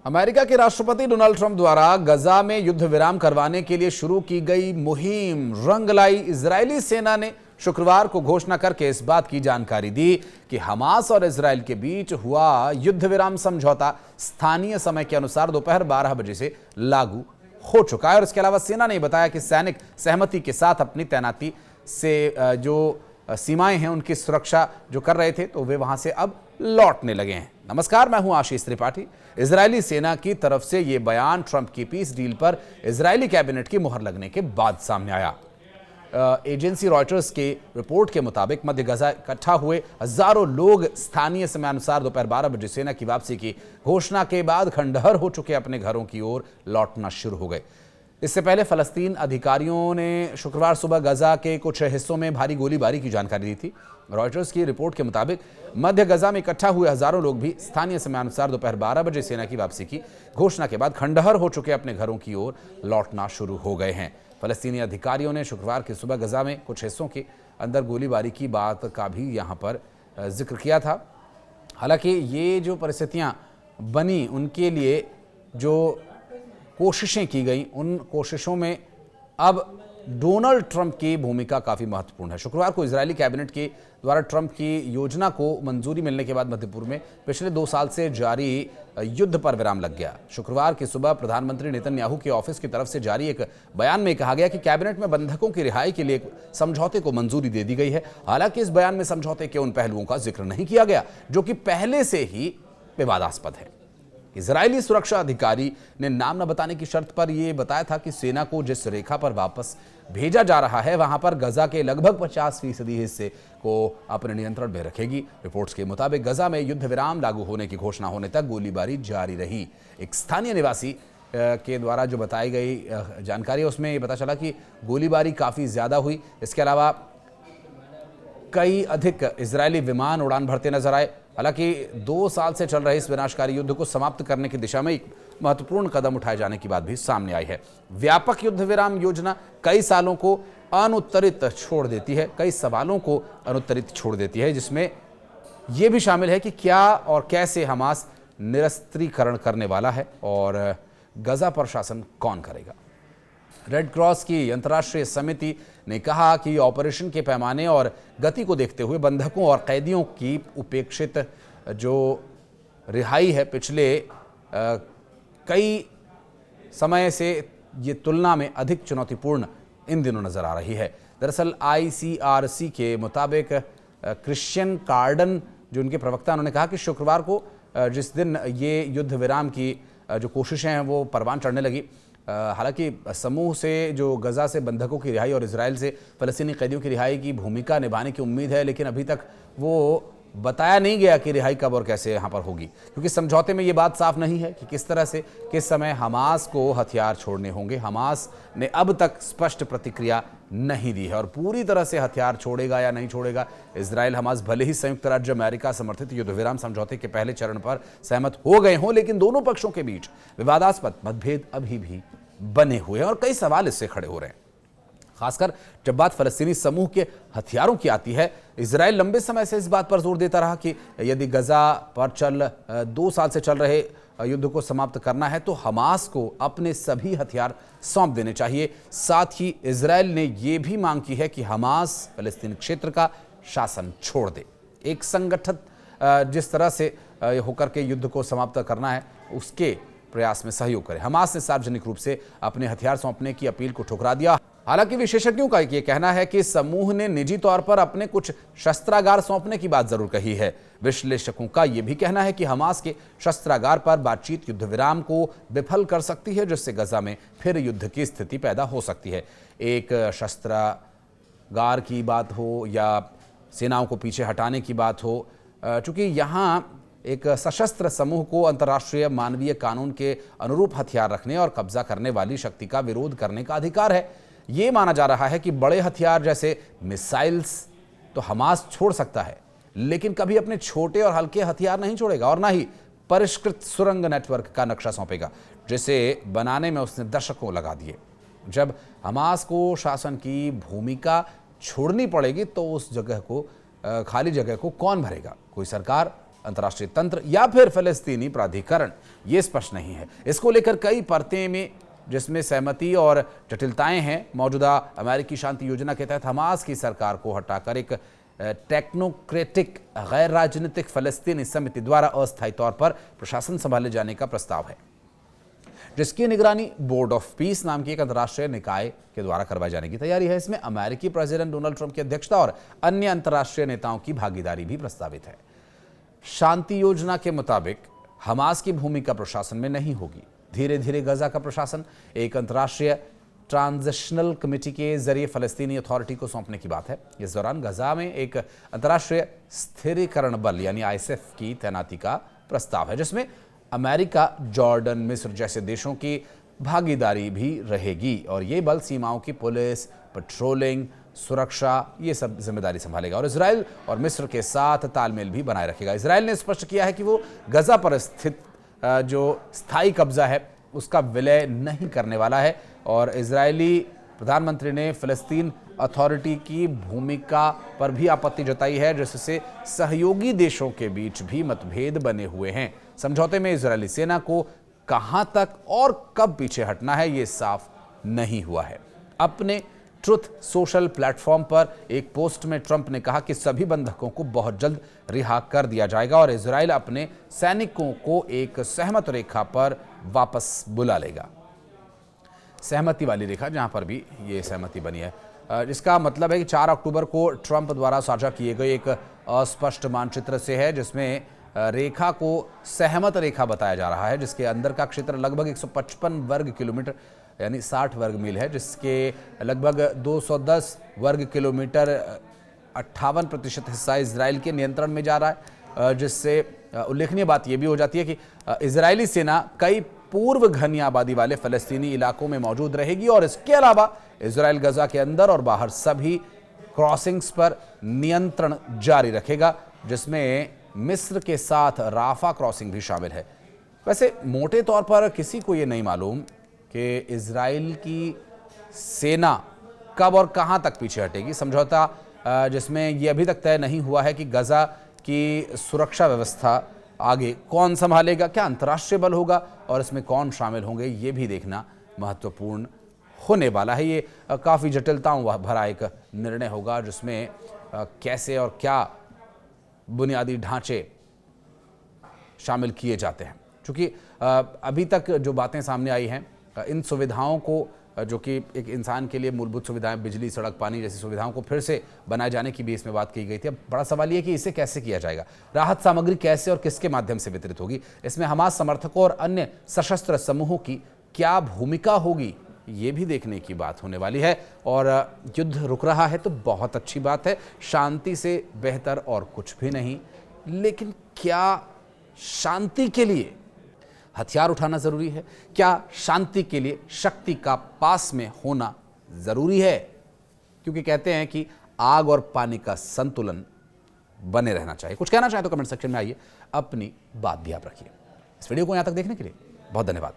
America के राष्ट्रपति Donald Trump द्वारा गजा में युद्ध विराम करवाने के लिए शुरू की गई मुहिम रंग लाई। इजरायली सेना ने शुक्रवार को घोषणा करके इस बात की जानकारी दी कि हमास और इजरायल के बीच हुआ युद्ध विराम समझौता स्थानीय समय के अनुसार दोपहर 12 बजे से लागू हो चुका है। और इसके अलावा सेना ने बताया कि सैनिक सहमति के साथ अपनी तैनाती से जो सीमाएं हैं उनकी सुरक्षा जो कर रहे थे तो वे वहां से अब लौटने लगे हैं। नमस्कार, मैं हूं आशीष त्रिपाठी। इजरायली सेना की तरफ से यह बयान ट्रंप की पीस डील पर इजरायली कैबिनेट की मुहर लगने के बाद सामने आया। एजेंसी रॉयटर्स की रिपोर्ट के मुताबिक मध्य गजा इकट्ठा हुए हजारों लोग स्थानीय समयानुसार दोपहर 12 बजे सेना की वापसी की घोषणा के बाद खंडहर हो चुके अपने घरों की ओर लौटना शुरू हो गए। इससे पहले फलस्तीन अधिकारियों ने शुक्रवार सुबह गजा के कुछ हिस्सों में भारी गोलीबारी की जानकारी दी थी। रॉयटर्स की रिपोर्ट के मुताबिक मध्य गजा में इकट्ठा हुए हजारों लोग भी स्थानीय समयानुसार दोपहर 12 बजे सेना की वापसी की घोषणा के बाद खंडहर हो चुके अपने घरों की ओर लौटना शुरू हो गए हैं। फलस्तीनी अधिकारियों ने शुक्रवार की सुबह गजा में कुछ हिस्सों के अंदर गोलीबारी की बात का भी यहां पर जिक्र किया था। हालांकि ये जो परिस्थितियां बनी उनके लिए जो कोशिशें की गई, उन कोशिशों में अब डोनाल्ड ट्रंप की भूमिका काफ़ी महत्वपूर्ण है। शुक्रवार को इजरायली कैबिनेट के द्वारा ट्रंप की योजना को मंजूरी मिलने के बाद मध्य पूर्व में पिछले 2 साल से जारी युद्ध पर विराम लग गया। शुक्रवार की सुबह प्रधानमंत्री नेतन्याहू के ऑफिस की तरफ से जारी एक बयान में कहा गया कि कैबिनेट में बंधकों की रिहाई के लिए एक समझौते को मंजूरी दे दी गई है। हालांकि इस बयान में समझौते के उन पहलुओं का जिक्र नहीं किया गया जो कि पहले से ही विवादास्पद है। इजरायली सुरक्षा अधिकारी ने नाम न बताने की शर्त पर यह बताया था कि सेना को जिस रेखा पर वापस भेजा जा रहा है वहां पर गजा के लगभग 50% हिस्से को अपने नियंत्रण में रखेगी। रिपोर्ट्स के मुताबिक गजा में युद्ध विराम लागू होने की घोषणा होने तक गोलीबारी जारी रही। एक स्थानीय निवासी के द्वारा जो बताई गई जानकारी है उसमें यह पता चला कि गोलीबारी काफी ज्यादा हुई। इसके अलावा कई अधिक इजरायली विमान उड़ान भरते नजर आए। हालांकि 2 साल से चल रहे इस विनाशकारी युद्ध को समाप्त करने की दिशा में एक महत्वपूर्ण कदम उठाए जाने की बात भी सामने आई है। व्यापक युद्ध विराम योजना कई सालों को अनुत्तरित छोड़ देती है, कई सवालों को अनुत्तरित छोड़ देती है, जिसमें यह भी शामिल है कि क्या और कैसे हमास निरस्त्रीकरण करने वाला है और गजा पर शासन कौन करेगा। रेड क्रॉस की अंतर्राष्ट्रीय समिति ने कहा कि ऑपरेशन के पैमाने और गति को देखते हुए बंधकों और कैदियों की उपेक्षित जो रिहाई है पिछले कई समय से ये तुलना में अधिक चुनौतीपूर्ण इन दिनों नजर आ रही है। दरअसल ICRC के मुताबिक क्रिश्चियन कार्डन जो उनके प्रवक्ता, उन्होंने कहा कि शुक्रवार को जिस दिन ये युद्ध विराम की जो कोशिशें हैं वो परवान चढ़ने लगी। हालांकि समूह से जो गजा से बंधकों की रिहाई और इजराइल से फलस्तीनी कैदियों की रिहाई की भूमिका निभाने की उम्मीद है, लेकिन अभी तक वो बताया नहीं गया कि रिहाई कब और कैसे यहाँ पर होगी, क्योंकि समझौते में ये बात साफ नहीं है कि किस तरह से किस समय हमास को हथियार छोड़ने होंगे। हमास ने अब तक स्पष्ट प्रतिक्रिया नहीं दी है और पूरी तरह से हथियार छोड़ेगा या नहीं छोड़ेगा। इजराइल हमास भले ही संयुक्त राज्य अमेरिका समर्थित युद्ध विराम समझौते के पहले चरण पर सहमत हो गए हों, लेकिन दोनों पक्षों के बीच विवादास्पद मतभेद अभी भी बने हुए हैं और कई सवाल इससे खड़े हो रहे हैं। खासकर जब बात फलस्तीनी समूह के हथियारों की आती है, इजराइल लंबे समय से इस बात पर जोर देता रहा कि यदि गजा पर 2 साल से चल रहे युद्ध को समाप्त करना है तो हमास को अपने सभी हथियार सौंप देने चाहिए। साथ ही इजराइल ने यह भी मांग की है कि हमास फलस्तीन क्षेत्र का शासन छोड़ दे, एक संगठित जिस तरह से होकर के युद्ध को समाप्त करना है उसके प्रयास में सहयोग करे। हमास ने सार्वजनिक रूप से अपने हथियार सौंपने की अपील को ठुकरा दिया। हालांकि विशेषज्ञों का यह कहना है कि समूह ने निजी तौर पर अपने कुछ शस्त्रागार सौंपने की बात जरूर कही है। विश्लेषकों का यह भी कहना है कि हमास के शस्त्रागार पर बातचीत युद्ध विराम को विफल कर सकती है, जिससे गजा में फिर युद्ध की स्थिति पैदा हो सकती है। एक शस्त्रागार की बात हो या सेनाओं को पीछे हटाने की बात हो, चूंकि यहाँ एक सशस्त्र समूह को अंतर्राष्ट्रीय मानवीय कानून के अनुरूप हथियार रखने और कब्जा करने वाली शक्ति का विरोध करने का अधिकार है। ये माना जा रहा है कि बड़े हथियार जैसे मिसाइल्स तो हमास छोड़ सकता है, लेकिन कभी अपने छोटे और हल्के हथियार नहीं छोड़ेगा और ना ही परिष्कृत सुरंग नेटवर्क का नक्शा सौंपेगा, जिसे बनाने में उसने दशकों लगा दिए। जब हमास को शासन की भूमिका छोड़नी पड़ेगी तो उस जगह को, खाली जगह को कौन भरेगा? कोई सरकार, अंतर्राष्ट्रीय तंत्र या फिर फिलिस्तीनी प्राधिकरण, ये स्पष्ट नहीं है। इसको लेकर कई परतें में जिसमें सहमति और जटिलताएं हैं। मौजूदा अमेरिकी शांति योजना के तहत हमास की सरकार को हटाकर एक टेक्नोक्रेटिक गैर राजनीतिक फिलिस्तीनी समिति द्वारा अस्थायी तौर पर प्रशासन संभाले जाने का प्रस्ताव है, जिसकी निगरानी बोर्ड ऑफ पीस नाम की एक अंतर्राष्ट्रीय निकाय के द्वारा करवाई जाने की तैयारी है। इसमें अमेरिकी प्रेसिडेंट डोनाल्ड ट्रंप की अध्यक्षता और अन्य अंतर्राष्ट्रीय नेताओं की भागीदारी भी प्रस्तावित है। शांति योजना के मुताबिक हमास की भूमिका प्रशासन में नहीं होगी। धीरे धीरे गजा का प्रशासन एक अंतर्राष्ट्रीय ट्रांजिशनल कमेटी के जरिए फलस्तीनी अथॉरिटी को सौंपने की बात है। इस दौरान गजा में एक अंतर्राष्ट्रीय स्थिरीकरण बल यानी आईएसएफ की तैनाती का प्रस्ताव है, जिसमें अमेरिका, जॉर्डन, मिस्र जैसे देशों की भागीदारी भी रहेगी और ये बल सीमाओं की पुलिस, पेट्रोलिंग, सुरक्षा, ये सब जिम्मेदारी संभालेगा और इजराइल और मिस्र के साथ तालमेल भी बनाए रखेगा। इजराइल ने स्पष्ट किया है कि वो गजा पर स्थित जो स्थायी कब्जा है उसका विलय नहीं करने वाला है और इजरायली प्रधानमंत्री ने फिलिस्तीन अथॉरिटी की भूमिका पर भी आपत्ति जताई है, जिससे सहयोगी देशों के बीच भी मतभेद बने हुए हैं। समझौते में इजरायली सेना को कहां तक और कब पीछे हटना है ये साफ नहीं हुआ है। अपने ट्रुथ सोशल प्लेटफॉर्म पर एक पोस्ट में ट्रंप ने कहा कि सभी बंधकों को बहुत जल्द रिहा कर दिया जाएगा और इजराइल अपने सैनिकों को एक सहमत रेखा पर वापस बुला लेगा। सहमति वाली रेखा जहां पर भी ये सहमति बनी है, जिसका मतलब है कि 4 अक्टूबर को ट्रंप द्वारा साझा किए गए एक अस्पष्ट मानचित्र से है, जिसमें रेखा को सहमत रेखा बताया जा रहा है, जिसके अंदर का क्षेत्र लगभग 155 वर्ग किलोमीटर यानी 60 वर्ग मील है, जिसके लगभग 210 वर्ग किलोमीटर 58% हिस्सा इजराइल के नियंत्रण में जा रहा है। जिससे उल्लेखनीय बात यह भी हो जाती है कि इजरायली सेना कई पूर्व घनी आबादी वाले फलस्तीनी इलाकों में मौजूद रहेगी और इसके अलावा इजराइल गजा के अंदर और बाहर सभी क्रॉसिंग्स पर नियंत्रण जारी रखेगा, जिसमें मिस्र के साथ राफा क्रॉसिंग भी शामिल है। वैसे मोटे तौर पर किसी को यह नहीं मालूम कि इजराइल की सेना कब और कहां तक पीछे हटेगी। समझौता जिसमें यह अभी तक तय नहीं हुआ है कि गजा की सुरक्षा व्यवस्था आगे कौन संभालेगा, क्या अंतर्राष्ट्रीय बल होगा और इसमें कौन शामिल होंगे, ये भी देखना महत्वपूर्ण होने वाला है। ये काफ़ी जटिलताओं भरा एक निर्णय होगा, जिसमें कैसे और क्या बुनियादी ढांचे शामिल किए जाते हैं। क्योंकि अभी तक जो बातें सामने आई हैं, इन सुविधाओं को जो कि एक इंसान के लिए मूलभूत सुविधाएं, बिजली, सड़क, पानी जैसी सुविधाओं को फिर से बनाए जाने की भी इसमें बात की गई थी। अब बड़ा सवाल ये है कि इसे कैसे किया जाएगा, राहत सामग्री कैसे और किसके माध्यम से वितरित होगी, इसमें हमास समर्थकों और अन्य सशस्त्र समूहों की क्या भूमिका होगी, ये भी देखने की बात होने वाली है। और युद्ध रुक रहा है तो बहुत अच्छी बात है, शांति से बेहतर और कुछ भी नहीं। लेकिन क्या शांति के लिए हथियार उठाना जरूरी है? क्या शांति के लिए शक्ति का पास में होना जरूरी है? क्योंकि कहते हैं कि आग और पानी का संतुलन बने रहना चाहिए। कुछ कहना चाहे तो कमेंट सेक्शन में आइए, अपनी बात भी आप रखिए। इस वीडियो को यहां तक देखने के लिए बहुत धन्यवाद।